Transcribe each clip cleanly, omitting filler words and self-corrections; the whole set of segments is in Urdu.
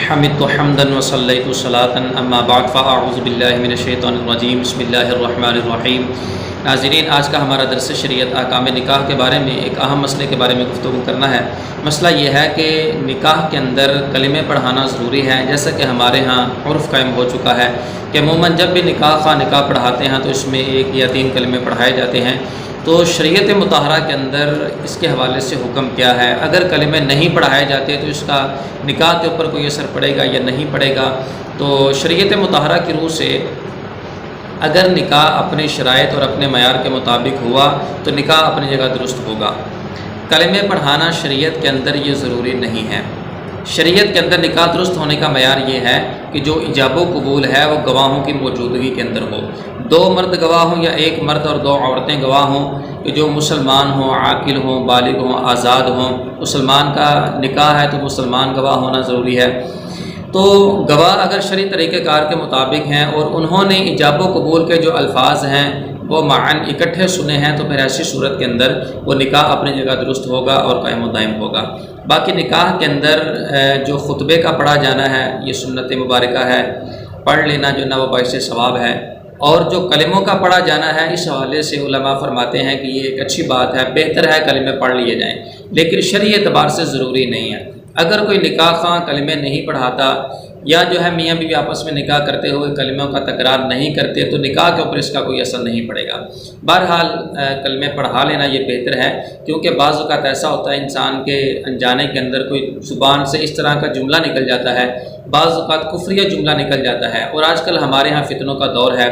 حمدت حمدا وصلیت صلاۃ اما بعد فاعوذ باللہ من الشیطان الرجیم بسم اللہ الرحمن الرحیم۔ ناظرین، آج کا ہمارا درس شریعت احکام نکاح کے بارے میں ایک اہم مسئلے کے بارے میں گفتگو کرنا ہے۔ مسئلہ یہ ہے کہ نکاح کے اندر کلمے پڑھانا ضروری ہے، جیسا کہ ہمارے ہاں عرف قائم ہو چکا ہے کہ عموماً جب بھی نکاح پڑھاتے ہیں تو اس میں 1 یا 3 کلمے پڑھائے جاتے ہیں۔ تو شریعت مطہرہ کے اندر اس کے حوالے سے حکم کیا ہے؟ اگر کلمے نہیں پڑھائے جاتے تو اس کا نکاح کے اوپر کوئی اثر پڑے گا یا نہیں پڑے گا؟ تو شریعت مطہرہ کی روح سے اگر نکاح اپنے شرائط اور اپنے معیار کے مطابق ہوا تو نکاح اپنی جگہ درست ہوگا۔ کلمے پڑھانا شریعت کے اندر یہ ضروری نہیں ہے۔ شریعت کے اندر نکاح درست ہونے کا معیار یہ ہے کہ جو ایجاب و قبول ہے وہ گواہوں کی موجودگی کے اندر ہو۔ 2 مرد گواہ ہوں یا 1 مرد اور 2 عورتیں گواہ ہوں، کہ جو مسلمان ہوں، عاقل ہوں، بالغ ہوں، آزاد ہوں۔ مسلمان کا نکاح ہے تو مسلمان گواہ ہونا ضروری ہے۔ تو گواہ اگر شرعی طریقہ کار کے مطابق ہیں اور انہوں نے ایجاب و قبول کے جو الفاظ ہیں وہ معاً اکٹھے سنے ہیں تو پھر ایسی صورت کے اندر وہ نکاح اپنی جگہ درست ہوگا اور قائم و دائم ہوگا۔ باقی نکاح کے اندر جو خطبے کا پڑھا جانا ہے یہ سنت مبارکہ ہے، پڑھ لینا جو نہ وہ باعث ثواب ہے، اور جو کلموں کا پڑھا جانا ہے اس حوالے سے علماء فرماتے ہیں کہ یہ ایک اچھی بات ہے، بہتر ہے کلمے پڑھ لیے جائیں، لیکن شرعی اعتبار سے ضروری نہیں ہے۔ اگر کوئی نکاح خواہ کلمے نہیں پڑھاتا یا جو ہے میاں بیوی آپس میں نکاح کرتے ہوئے کلموں کا تکرار نہیں کرتے تو نکاح کے اوپر اس کا کوئی اثر نہیں پڑے گا۔ بہرحال کلمے پڑھا لینا یہ بہتر ہے، کیونکہ بعض اوقات ایسا ہوتا ہے انسان کے انجانے کے اندر کوئی زبان سے اس طرح کا جملہ نکل جاتا ہے، بعض اوقات کفریہ جملہ نکل جاتا ہے، اور آج کل ہمارے ہاں فتنوں کا دور ہے،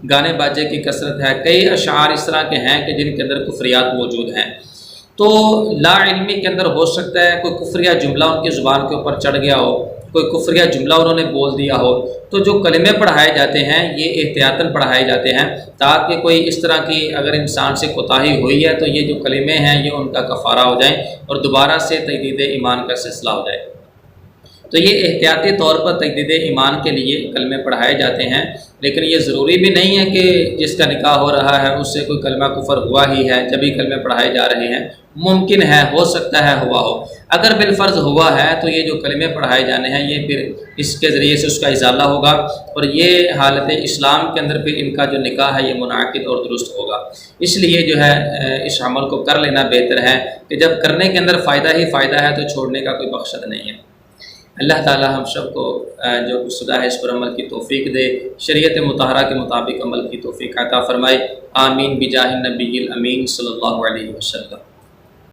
گانے باجے کی کثرت ہے، کئی اشعار اس طرح کے ہیں کہ جن کے اندر کفریات موجود ہیں۔ تو لا علمی کے اندر ہو سکتا ہے کوئی کفریہ جملہ ان کی زبان کے اوپر چڑھ گیا ہو، کوئی کفریہ جملہ انہوں نے بول دیا ہو، تو جو کلمے پڑھائے جاتے ہیں یہ احتیاطاً پڑھائے جاتے ہیں تاکہ کوئی اس طرح کی اگر انسان سے کوتاہی ہوئی ہے تو یہ جو کلمے ہیں یہ ان کا کفارہ ہو جائیں اور دوبارہ سے تجدید ایمان کا سلسلہ ہو جائے۔ تو یہ احتیاطی طور پر تجدید ایمان کے لیے کلمے پڑھائے جاتے ہیں، لیکن یہ ضروری بھی نہیں ہے کہ جس کا نکاح ہو رہا ہے اس سے کوئی کلمہ کفر ہوا ہی ہے جبھی کلمے پڑھائے جا رہے ہیں۔ ممکن ہے، ہو سکتا ہے ہوا ہو۔ اگر بالفرض ہوا ہے تو یہ جو کلمے پڑھائے جانے ہیں یہ پھر اس کے ذریعے سے اس کا ازالہ ہوگا، اور یہ حالت اسلام کے اندر پھر ان کا جو نکاح ہے یہ منعقد اور درست ہوگا۔ اس لیے جو ہے اس عمل کو کر لینا بہتر ہے کہ جب کرنے کے اندر فائدہ ہی فائدہ ہے تو چھوڑنے کا کوئی مقصد نہیں ہے۔ اللہ تعالی ہم سب کو جو کچھ شدہ ہے اس پر عمل کی توفیق دے، شریعت مطہرہ کے مطابق عمل کی توفیق عطا فرمائے۔ آمین بجاہ النبی الامین صلی اللہ علیہ وسلم۔